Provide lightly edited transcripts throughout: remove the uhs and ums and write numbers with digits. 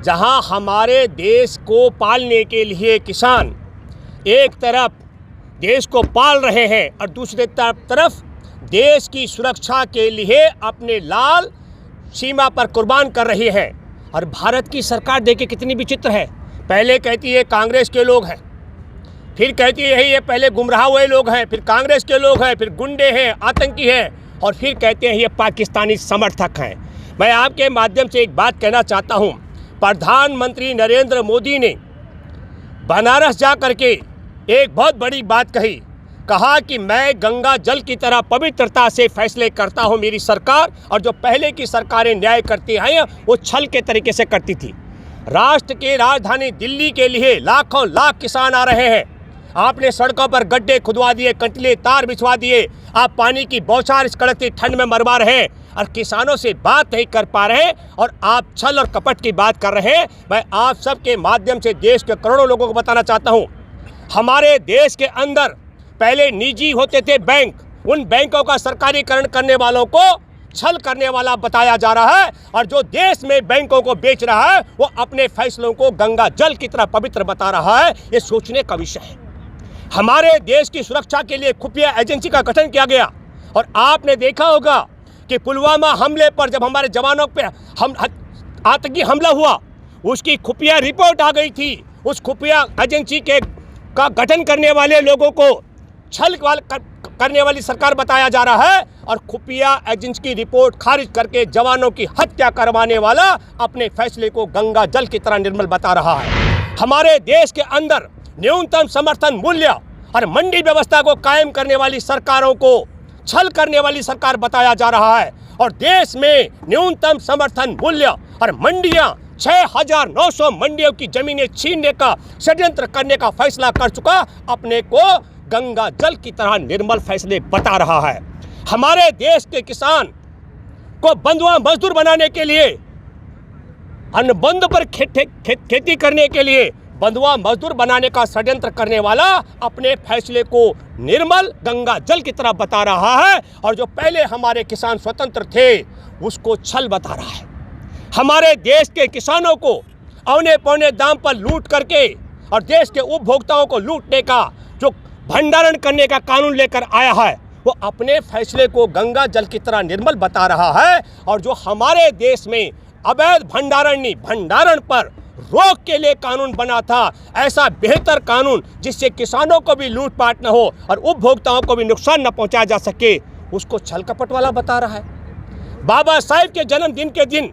जहां हमारे देश को पालने के लिए किसान एक तरफ देश को पाल रहे हैं और दूसरी तरफ देश की सुरक्षा के लिए अपने लाल सीमा पर कुर्बान कर रही है। और भारत की सरकार देखिए कितनी विचित्र है। पहले कहती है कांग्रेस के लोग हैं, फिर कहती है ये पहले गुमराह हुए लोग हैं, फिर कांग्रेस के लोग हैं, फिर गुंडे हैं, आतंकी हैं, और फिर कहते हैं ये पाकिस्तानी समर्थक हैं। मैं आपके माध्यम से एक बात कहना चाहता हूँ, प्रधानमंत्री नरेंद्र मोदी ने बनारस जा करके एक बहुत बड़ी बात कहा कि मैं गंगा जल की तरह पवित्रता से फैसले करता हूं। मेरी सरकार और जो पहले की सरकारें न्याय करती हैं वो छल के तरीके से करती थी। राष्ट्र के राजधानी दिल्ली के लिए लाखों लाख किसान आ रहे हैं। आपने सड़कों पर गड्ढे खुदवा दिए, कंटीले तार बिछवा दिए, आप पानी की बौछार इस कड़कती ठंड में मरवा रहे हैं और किसानों से बात नहीं कर पा रहे और आप छल और कपट की बात कर रहे हैं। मैं आप सबके माध्यम से देश के करोड़ों लोगों को बताना चाहता हूं, हमारे देश के अंदर पहले निजी होते थे बैंक, उन बैंकों का सरकारीकरण करने वालों को छल करने वाला बताया जा रहा है और जो देश में बैंकों को बेच रहा है वो अपने फैसलों को गंगा जल की तरह पवित्र बता रहा है। ये सोचने का विषय है। हमारे देश की सुरक्षा के लिए खुफिया एजेंसी का गठन किया गया और आपने देखा होगा कि पुलवामा हमले पर जब हमारे जवानों पे आतंकी हमला हुआ, उसकी खुफिया रिपोर्ट आ गई थी। उस खुफिया एजेंसी का गठन करने वाले लोगों को छल करने वाली सरकार बताया जा रहा है और खुफिया एजेंसी की रिपोर्ट खारिज करके जवानों की हत्या करवाने वाला अपने फैसले को गंगा जल की तरह निर्मल बता रहा है। हमारे देश के अंदर न्यूनतम समर्थन मूल्य और मंडी व्यवस्था को कायम करने वाली सरकारों को छल करने वाली सरकार बताया जा रहा है और देश में न्यूनतम समर्थन मूल्य और मंडियां 6,900 मंडियों की जमीनें छीनने का षड्यंत्र करने का फैसला कर चुका, अपने को गंगा जल की तरह निर्मल फैसले बता रहा है। हमारे देश के किसान को बंधुआ मजदूर बनाने के लिए, अनुबंध पर खेती करने के लिए बंधुआ मजदूर बनाने का षड्यंत्र करने वाला अपने फैसले को निर्मल गंगा जल की तरह बता रहा है और जो पहले हमारे किसान स्वतंत्र थे उसको छल बता रहा है। हमारे देश के किसानों को औने पौने दाम पर लूट करके और देश के उपभोक्ताओं को लूटने का जो भंडारण करने का कानून लेकर आया है वो अपने फैसले को गंगा जल की तरह निर्मल बता रहा है और जो हमारे देश में अवैध भंडारण पर रोक के लिए कानून बना था, ऐसा बेहतर कानून जिससे किसानों को भी लूटपाट न हो और उपभोक्ताओं को भी नुकसान न पहुंचाया जा सके, उसको छल कपट वाला बता रहा है। बाबा साहेब के जन्मदिन के दिन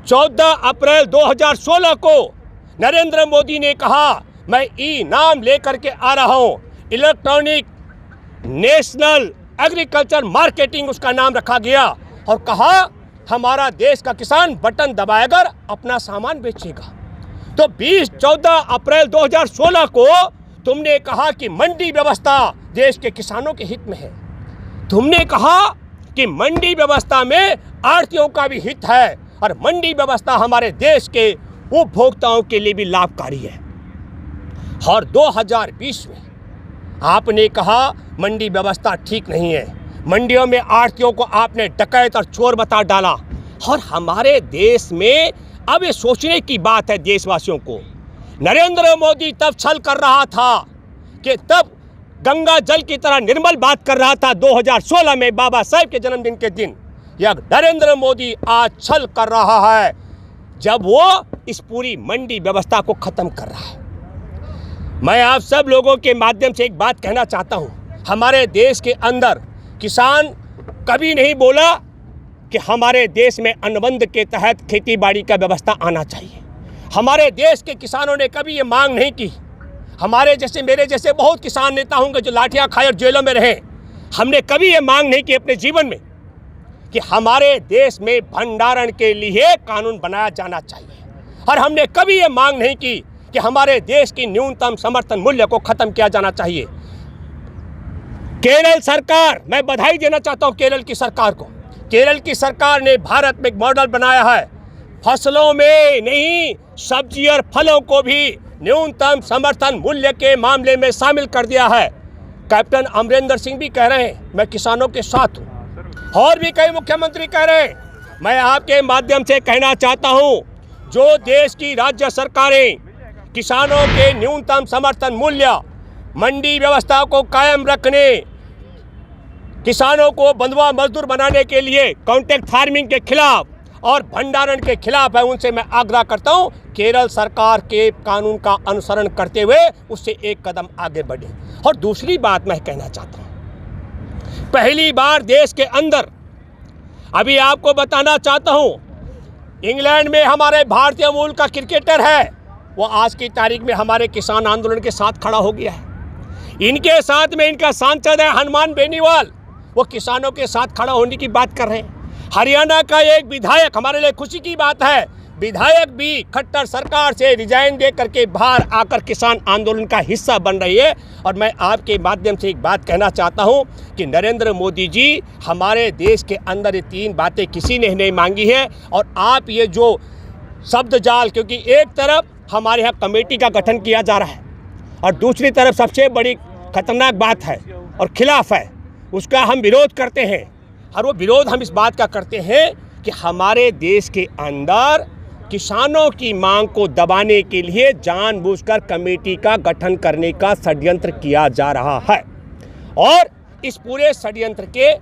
14 अप्रैल 2016 को नरेंद्र मोदी ने कहा मैं ई नाम लेकर के आ रहा हूं, इलेक्ट्रॉनिक नेशनल एग्रीकल्चर मार्केटिंग उसका नाम रखा गया और कहा हमारा देश का किसान बटन दबाएकर अपना सामान बेचेगा। तो 14 अप्रैल 2016 को तुमने कहा कि मंडी व्यवस्था देश के किसानों के हित में है। तुमने कहा कि मंडी व्यवस्था में आढ़तियों का भी हित है और मंडी व्यवस्था हमारे देश के उपभोक्ताओं के लिए भी लाभकारी है। और 2020 में आपने कहा मंडी व्यवस्था ठीक नहीं है, मंडियों में आढ़तियों को आपने डकैत और चोर बता डाला। और हमारे देश में अब ये सोचने की बात है देशवासियों को, नरेंद्र मोदी तब छल कर रहा था कि तब गंगा जल की तरह निर्मल बात कर रहा था 2016 में बाबा साहेब के जन्मदिन के दिन। यह नरेंद्र मोदी आज छल कर रहा है जब वो इस पूरी मंडी व्यवस्था को खत्म कर रहा है। मैं आप सब लोगों के माध्यम से एक बात कहना चाहता हूं, हमारे देश के अंदर किसान कभी नहीं बोला कि हमारे देश में अनुबंध के तहत खेती बाड़ी का व्यवस्था आना चाहिए। हमारे देश के किसानों ने कभी ये मांग नहीं की। हमारे जैसे मेरे जैसे बहुत किसान नेता होंगे जो लाठियां खाए और जेलों में रहे, हमने कभी ये मांग नहीं की अपने जीवन में कि हमारे देश में भंडारण के लिए कानून बनाया जाना चाहिए। और हमने कभी ये मांग नहीं की कि हमारे देश की न्यूनतम समर्थन मूल्य को खत्म किया जाना चाहिए। केरल सरकार, मैं बधाई देना चाहता हूं केरल की सरकार को। केरल की सरकार ने भारत में एक मॉडल बनाया है, फसलों में नहीं सब्जी और फलों को भी न्यूनतम समर्थन मूल्य के मामले में शामिल कर दिया है। कैप्टन अमरिंदर सिंह भी कह रहे हैं मैं किसानों के साथ हूं और भी कई मुख्यमंत्री कह रहे हैं। मैं आपके माध्यम से कहना चाहता हूं जो देश की राज्य सरकारें किसानों के न्यूनतम समर्थन मूल्य, मंडी व्यवस्था को कायम रखने, किसानों को बंधुआ मजदूर बनाने के लिए कॉन्ट्रैक्ट फार्मिंग के खिलाफ और भंडारण के खिलाफ है, उनसे मैं आग्रह करता हूं केरल सरकार के कानून का अनुसरण करते हुए उससे एक कदम आगे बढ़े। और दूसरी बात मैं कहना चाहता हूं, पहली बार देश के अंदर, अभी आपको बताना चाहता हूं, इंग्लैंड में हमारे भारतीय मूल का क्रिकेटर है, वो आज की तारीख में हमारे किसान आंदोलन के साथ खड़ा हो गया है। इनके साथ में इनका सांसद है हनुमान बेनीवाल, वो किसानों के साथ खड़ा होने की बात कर रहे हैं। हरियाणा का एक विधायक, हमारे लिए खुशी की बात है, विधायक भी खट्टर सरकार से रिजाइन दे करके बाहर आकर किसान आंदोलन का हिस्सा बन रही है। और मैं आपके माध्यम से एक बात कहना चाहता हूं कि नरेंद्र मोदी जी, हमारे देश के अंदर ये 3 बातें किसी ने नहीं मांगी है। और आप ये जो शब्द जाल, क्योंकि एक तरफ हमारे यहाँ कमेटी का गठन किया जा रहा है और दूसरी तरफ सबसे बड़ी खतरनाक बात है और खिलाफ है, उसका हम विरोध करते हैं। और वो विरोध हम इस बात का करते हैं कि हमारे देश के अंदर किसानों की मांग को दबाने के लिए जानबूझकर कमेटी का गठन करने का षड्यंत्र किया जा रहा है। और इस पूरे षड्यंत्र के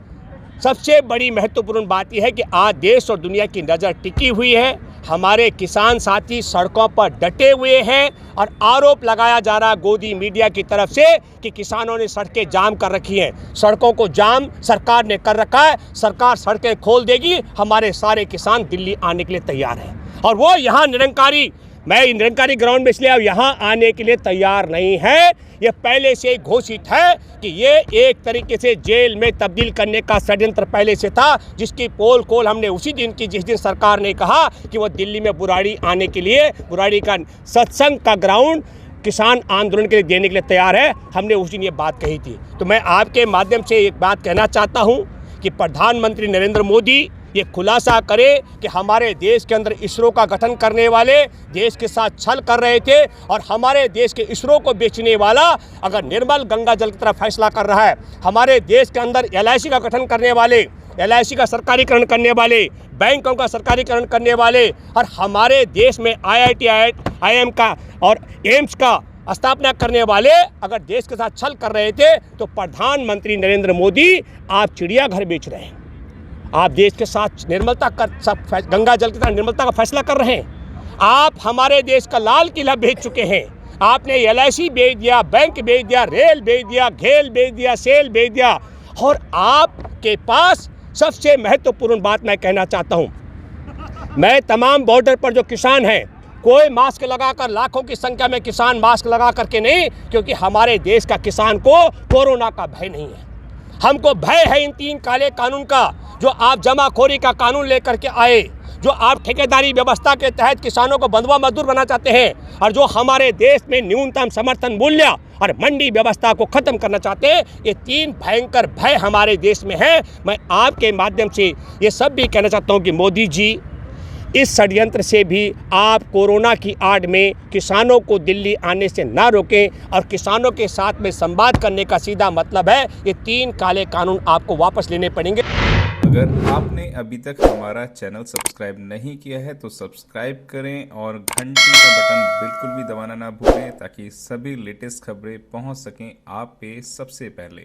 सबसे बड़ी महत्वपूर्ण बात यह है कि आज देश और दुनिया की नज़र टिकी हुई है। हमारे किसान साथी सड़कों पर डटे हुए हैं और आरोप लगाया जा रहा गोदी मीडिया की तरफ से कि किसानों ने सड़कें जाम कर रखी हैं। सड़कों को जाम सरकार ने कर रखा है, सरकार सड़कें खोल देगी, हमारे सारे किसान दिल्ली आने के लिए तैयार हैं। और वो यहाँ निरंकारी, मैं निरंकारी ग्राउंड में इसलिए यहाँ आने के लिए तैयार नहीं है। ये पहले से घोषित है कि ये एक तरीके से जेल में तब्दील करने का षड्यंत्र पहले से था, जिसकी पोल खोल हमने उसी दिन की जिस दिन सरकार ने कहा कि वो दिल्ली में बुराड़ी आने के लिए, बुराड़ी का सत्संग का ग्राउंड किसान आंदोलन के लिए देने के लिए तैयार है, हमने उस दिन ये बात कही थी। तो मैं आपके माध्यम से एक बात कहना चाहता हूँ कि प्रधानमंत्री नरेंद्र मोदी ये खुलासा करे कि हमारे देश के अंदर इसरो का गठन करने वाले देश के साथ छल कर रहे थे और हमारे देश के इसरो को बेचने वाला अगर निर्मल गंगा जल की तरफ फैसला कर रहा है, हमारे देश के अंदर LIC का गठन करने वाले, LIC का सरकारीकरण करने वाले, बैंकों का सरकारीकरण करने वाले और हमारे देश में IIT, IIM का और एम्स का स्थापना करने वाले अगर देश के साथ छल कर रहे थे, तो प्रधानमंत्री नरेंद्र मोदी आप चिड़ियाघर बेच रहे हैं। आप देश के साथ निर्मलता का, गंगा जल की तरह निर्मलता का फैसला कर रहे हैं। आप हमारे देश का लाल किला बेच चुके हैं। आपने LIC बेच दिया, बैंक बेच दिया, रेल बेच दिया, घेल बेच दिया, सेल बेच दिया। और आपके पास सबसे महत्वपूर्ण बात मैं कहना चाहता हूँ, मैं तमाम बॉर्डर पर जो किसान हैं, कोई मास्क लगाकर, लाखों की संख्या में किसान मास्क लगा करके नहीं, क्योंकि हमारे देश का किसान को कोरोना का भय नहीं है। हमको भय है इन 3 काले कानून का, जो आप जमाखोरी का कानून लेकर के आए, जो आप ठेकेदारी व्यवस्था के तहत किसानों को बंधुआ मजदूर बनाना चाहते हैं और जो हमारे देश में न्यूनतम समर्थन मूल्य और मंडी व्यवस्था को खत्म करना चाहते हैं। ये 3 भयंकर भय हमारे देश में है। मैं आपके माध्यम से ये सब भी कहना चाहता हूँ कि मोदी जी, इस षड्यंत्र से भी आप कोरोना की आड़ में किसानों को दिल्ली आने से ना रोकें और किसानों के साथ में संवाद करने का सीधा मतलब है ये 3 काले कानून आपको वापस लेने पड़ेंगे। अगर आपने अभी तक हमारा चैनल सब्सक्राइब नहीं किया है तो सब्सक्राइब करें और घंटी का बटन बिल्कुल भी दबाना ना भूलें, ताकि सभी लेटेस्ट खबरें पहुंच सकें आप पे सबसे पहले।